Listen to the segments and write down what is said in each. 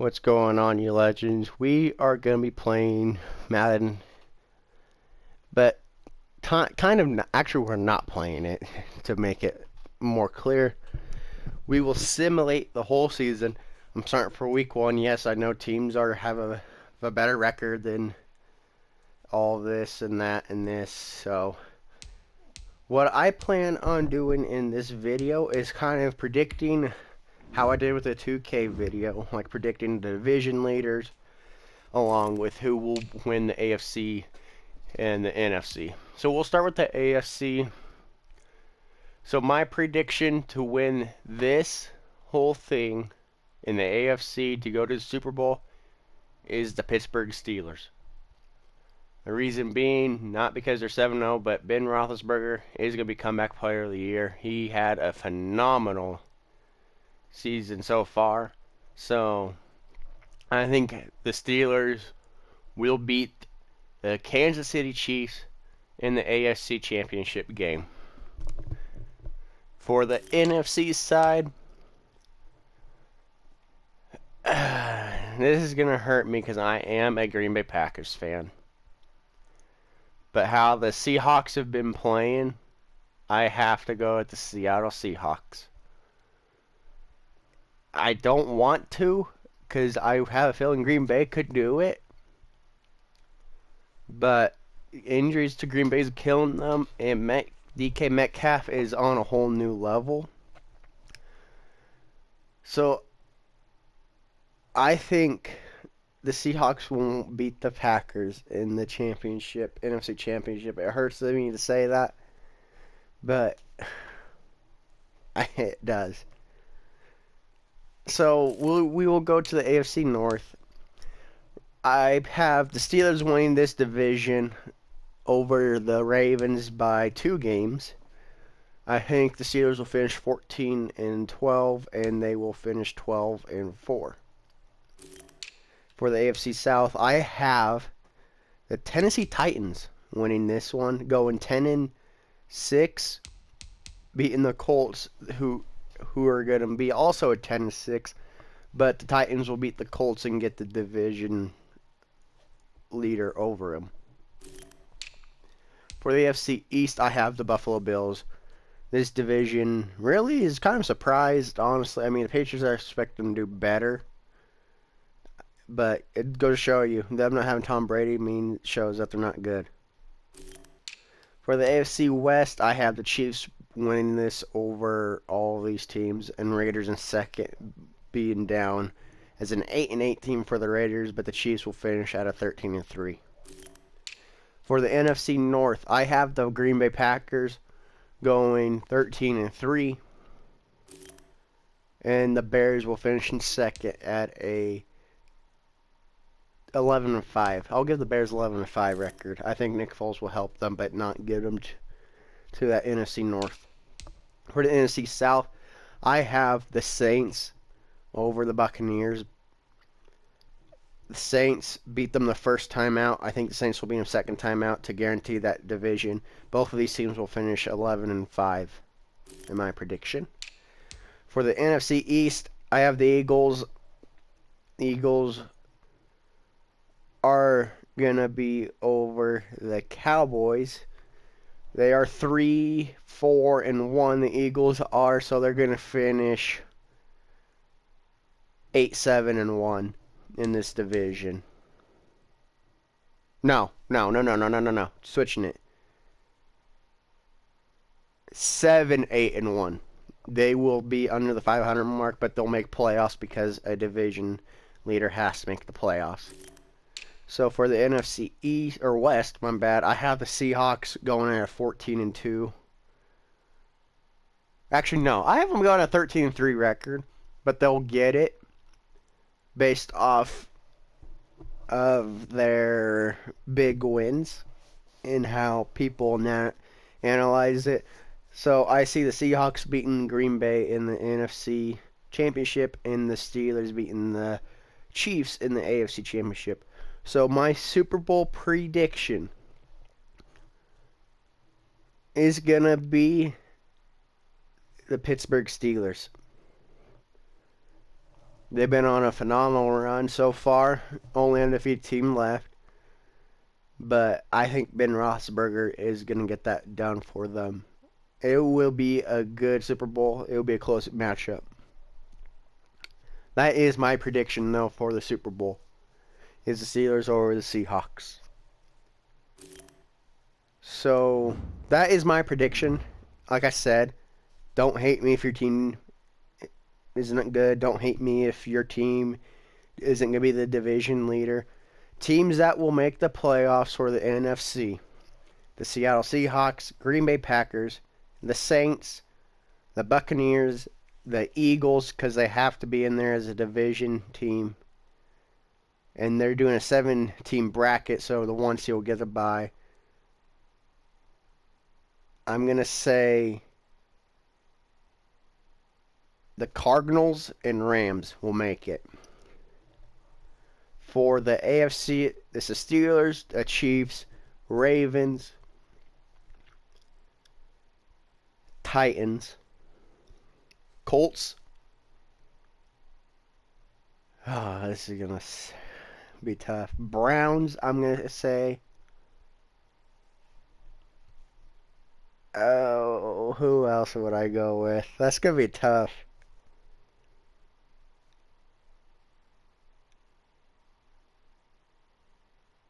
What's going on, you legends? We are going to be playing Madden, but kind of actually we're not playing it to make it more clear. We will simulate the whole season. I'm starting for week 1. Yes, I know teams have a better record than all this and that and this. So what I plan on doing in this video is kind of predicting how I did with the 2K video, like predicting the division leaders along with who will win the AFC and the NFC. So we'll start with the AFC. So my prediction to win this whole thing in the AFC to go to the Super Bowl is the Pittsburgh Steelers. The reason being, not because they're 7-0, but Ben Roethlisberger is going to be comeback player of the year. He had a phenomenal season so far. So I think the Steelers will beat the Kansas City Chiefs in the AFC Championship game. For the NFC side, this is going to hurt me because I am a Green Bay Packers fan. But how the Seahawks have been playing, I have to go with the Seattle Seahawks. I don't want to because I have a feeling Green Bay could do it. But injuries to Green Bay is killing them, and DK Metcalf is on a whole new level. So I think the Seahawks won't beat the Packers in the championship, NFC Championship. It hurts me to say that, but it does. So we will go to the AFC North. I have the Steelers winning this division over the Ravens by 2 games. I think the Steelers will finish 14-12, and they will finish 12-4. For the AFC South, I have the Tennessee Titans winning this one, going 10-6, beating the Colts, who are going to be also at 10-6, but the Titans will beat the Colts and get the division leader over them. For the AFC East, I have the Buffalo Bills. This division really is kind of surprised, honestly. I mean, the Patriots are expecting to do better. But it goes to show you, them not having Tom Brady shows that they're not good. For the AFC West, I have the Chiefs winning this over all these teams, and Raiders in second, being down as an 8-8 team for the Raiders, but the Chiefs will finish at a 13-3. For the NFC North, I have the Green Bay Packers going 13-3, and the Bears will finish in second at a 11-5. I'll give the Bears 11-5 record. I think Nick Foles will help them, but not get them to that NFC North. For the NFC South, I have the Saints over the Buccaneers. The Saints beat them the first time out. I think the Saints will beat them second time out to guarantee that division. Both of these teams will finish 11-5 in my prediction. For the NFC East, I have the Eagles. The Eagles are going to be over the Cowboys. They are 3-4-1. The Eagles are, so they're going to finish 8-7-1 in this division. No. Switching it. 7-8-1. They will be under the 500 mark, but they'll make playoffs because a division leader has to make the playoffs. So for the NFC East or West, my bad, I have the Seahawks going at a 14-2. Actually, no, I have them going at a 13-3 record, but they'll get it based off of their big wins and how people analyze it. So I see the Seahawks beating Green Bay in the NFC Championship and the Steelers beating the Chiefs in the AFC Championship. So my Super Bowl prediction is going to be the Pittsburgh Steelers. They've been on a phenomenal run so far. Only undefeated team left. But I think Ben Roethlisberger is going to get that done for them. It will be a good Super Bowl. It will be a close matchup. That is my prediction, though, for the Super Bowl. Is the Steelers over the Seahawks. So, that is my prediction. Like I said, don't hate me if your team isn't good. Don't hate me if your team isn't going to be the division leader. Teams that will make the playoffs for the NFC. The Seattle Seahawks, Green Bay Packers, the Saints, the Buccaneers, the Eagles, because they have to be in there as a division team. And they're doing a 7-team bracket, so the 1 seed will get a bye. I'm going to say the Cardinals and Rams will make it. For the AFC, this is Steelers, the Chiefs, Ravens, Titans, Colts. This is going to be tough. Browns, I'm going to say. Oh, who else would I go with? That's going to be tough.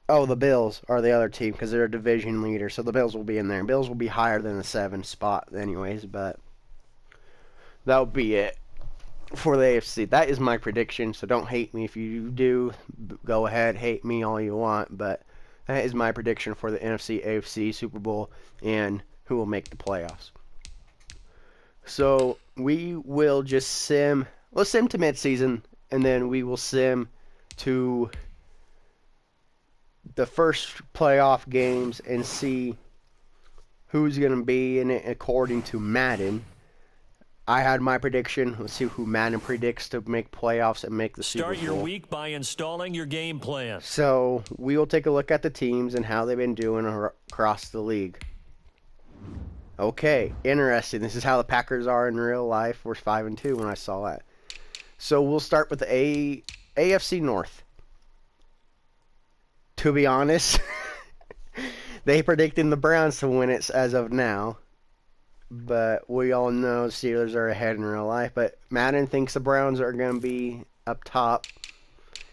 Oh, the Bills are the other team because they're a division leader, so the Bills will be in there. Bills will be higher than the 7 spot anyways, but that'll be it for the AFC. That is my prediction, so don't hate me if you do. Go ahead, hate me all you want, but that is my prediction for the NFC, AFC, Super Bowl, and who will make the playoffs. So we will just sim. Let's sim to midseason, and then we will sim to the first playoff games and see who's going to be in it according to Madden. I had my prediction. Let's see who Madden predicts to make playoffs and make the Super Bowl. Start your week by installing your game plan. So we will take a look at the teams and how they've been doing across the league. Okay, interesting. This is how the Packers are in real life. We're 5-2 when I saw that. So we'll start with the AFC North. To be honest, they predicting the Browns to win it as of now. But we all know Steelers are ahead in real life. But Madden thinks the Browns are going to be up top.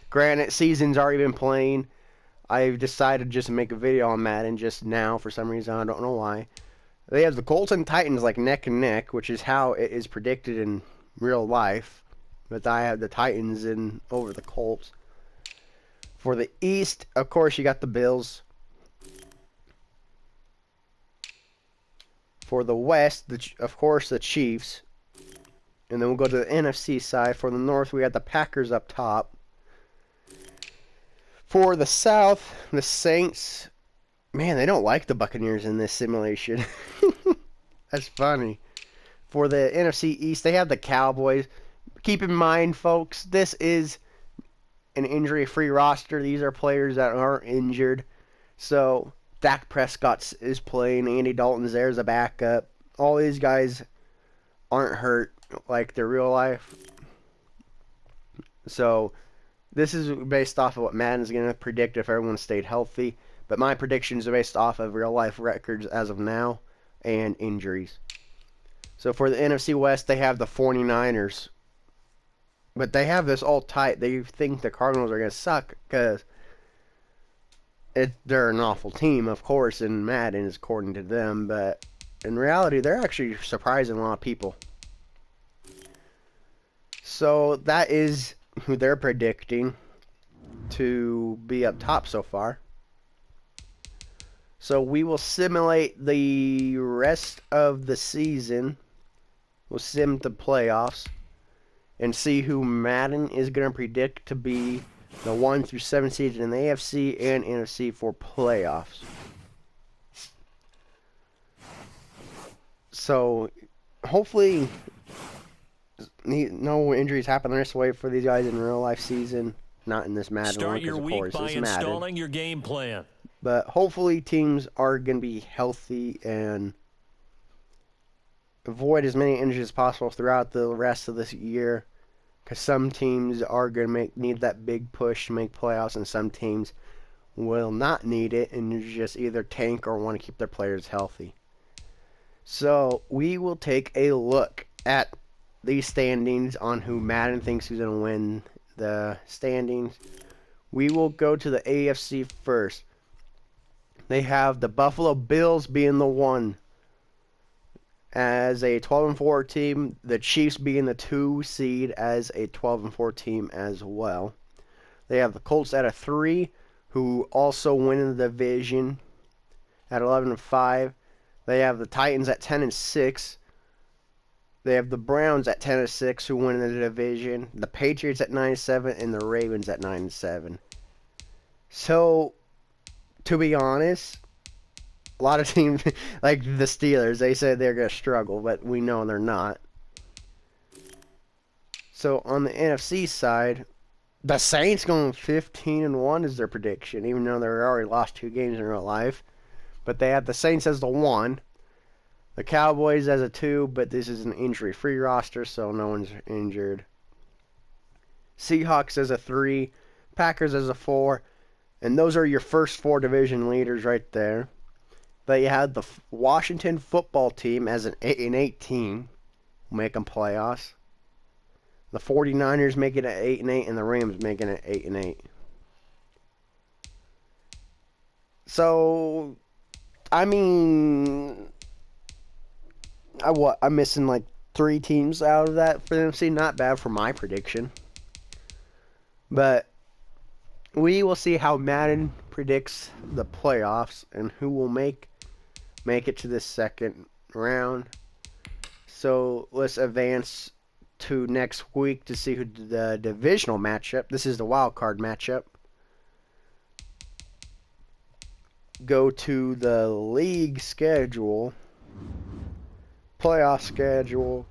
Granted, season's already been playing. I've decided just to make a video on Madden just now for some reason. I don't know why. They have the Colts and Titans like neck and neck, which is how it is predicted in real life. But I have the Titans in over the Colts. For the East, of course, you got the Bills. For the West, of course, the Chiefs. And then we'll go to the NFC side. For the North, we got the Packers up top. For the South, the Saints. Man, they don't like the Buccaneers in this simulation. That's funny. For the NFC East, they have the Cowboys. Keep in mind, folks, this is an injury-free roster. These are players that aren't injured. So Dak Prescott is playing. Andy Dalton's there as a backup. All these guys aren't hurt like their real life. So this is based off of what Madden's going to predict if everyone stayed healthy. But my predictions are based off of real-life records as of now and injuries. So for the NFC West, they have the 49ers. But they have this all tight. They think the Cardinals are going to suck because they're an awful team, of course, in Madden, is according to them. But in reality, they're actually surprising a lot of people. So that is who they're predicting to be up top so far. So we will simulate the rest of the season. We'll sim the playoffs and see who Madden is going to predict to be the 1 through 7 seeds in the AFC and NFC for playoffs. So hopefully no injuries happen the rest of the way for these guys in real life season. Not in this Madden one, Start your of week course, by it's installing Madden. your game plan. But hopefully teams are going to be healthy and avoid as many injuries as possible throughout the rest of this year Because some teams are going to need that big push to make playoffs, and some teams will not need it and just either tank or want to keep their players healthy. So we will take a look at these standings on who Madden thinks is going to win the standings. We will go to the AFC first. They have the Buffalo Bills being the 1 as a 12-4 team. The Chiefs being the 2 seed as a 12-4 team as well. They have the Colts at a 3, who also win in the division at 11-5. They have the Titans at 10-6. They have the Browns at 10-6, who win in the division. The Patriots at 9-7, and the Ravens at 9-7. So, to be honest, a lot of teams, like the Steelers, they said they're going to struggle, but we know they're not. So, on the NFC side, the Saints going 15-1 is their prediction, even though they already lost 2 games in real life. But they have the Saints as the 1. The Cowboys as a 2, but this is an injury-free roster, so no one's injured. Seahawks as a 3. Packers as a 4. And those are your first 4 division leaders right there. But you have the Washington football team as an 8-8 team, making playoffs. The 49ers making it 8-8, and the Rams making it 8-8. So, I mean, I'm missing like 3 teams out of that for the NFC. Not bad for my prediction. But we will see how Madden predicts the playoffs and who will make it to the second round. So let's advance to next week to see who the divisional matchup. This is the wild card matchup. Go to the league schedule, playoff schedule.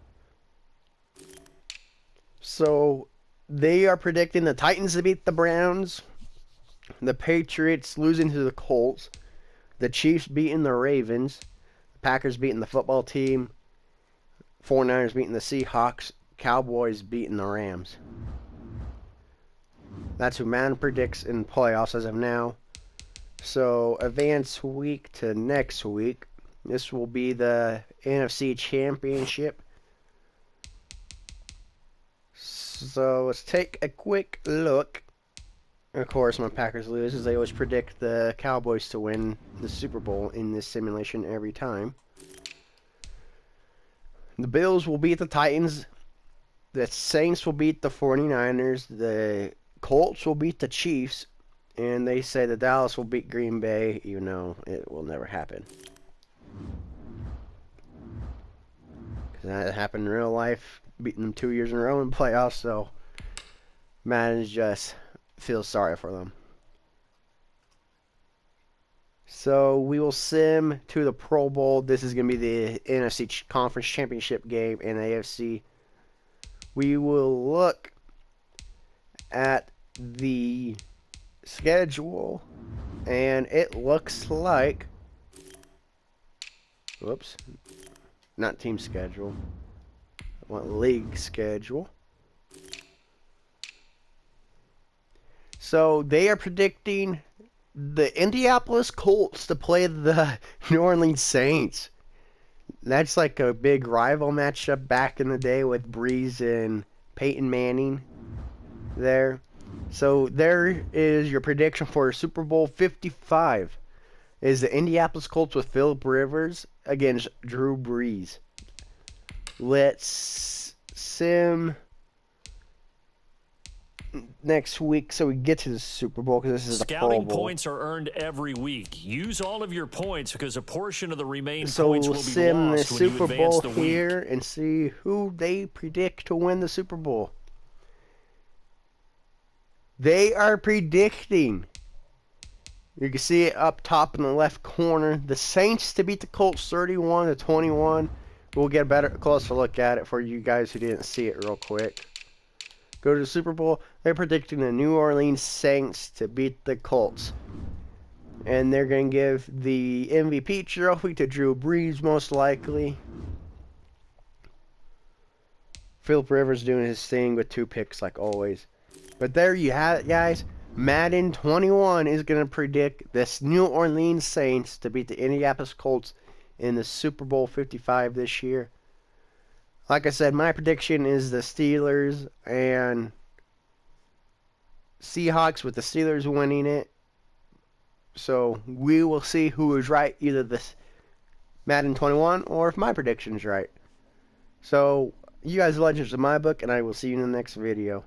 So they are predicting the Titans to beat the Browns, the Patriots losing to the Colts, the Chiefs beating the Ravens, the Packers beating the football team, 49ers beating the Seahawks, Cowboys beating the Rams. That's who Madden predicts in playoffs as of now. So, advance week to next week. This will be the NFC Championship. So, let's take a quick look. Of course, my Packers lose, as they always predict the Cowboys to win the Super Bowl in this simulation every time. The Bills will beat the Titans. The Saints will beat the 49ers. The Colts will beat the Chiefs. And they say that Dallas will beat Green Bay, even though it will never happen. Because that happened in real life, beating them 2 years in a row in playoffs, so Madden just feels sorry for them. So we will sim to the Pro Bowl. This is going to be the NFC Conference Championship game in AFC. We will look at the schedule, and it looks like, whoops, not team schedule, I want league schedule. So they are predicting the Indianapolis Colts to play the New Orleans Saints. That's like a big rival matchup back in the day with Breeze and Peyton Manning there. So there is your prediction for Super Bowl 55. Is the Indianapolis Colts with Philip Rivers against Drew Brees. Let's sim next week so we get to the Super Bowl, because this is the Pro Bowl. Scouting points are earned every week. Use all of your points, because a portion of the remaining so points we'll will be sim the lost when you Super advance Bowl the here week. and see who they predict to win the Super Bowl. They are predicting, you can see it up top in the left corner, the Saints to beat the Colts 31-21. We'll get a closer look at it for you guys who didn't see it real quick. Go to the Super Bowl. They're predicting the New Orleans Saints to beat the Colts. And they're going to give the MVP trophy to Drew Brees, most likely. Philip Rivers doing his thing with 2 picks like always. But there you have it, guys. Madden 21 is going to predict this New Orleans Saints to beat the Indianapolis Colts in the Super Bowl 55 this year. Like I said, my prediction is the Steelers and Seahawks, with the Steelers winning it. So we will see who is right, either this Madden 21 or if my prediction's right. So you guys are legends in my book, and I will see you in the next video.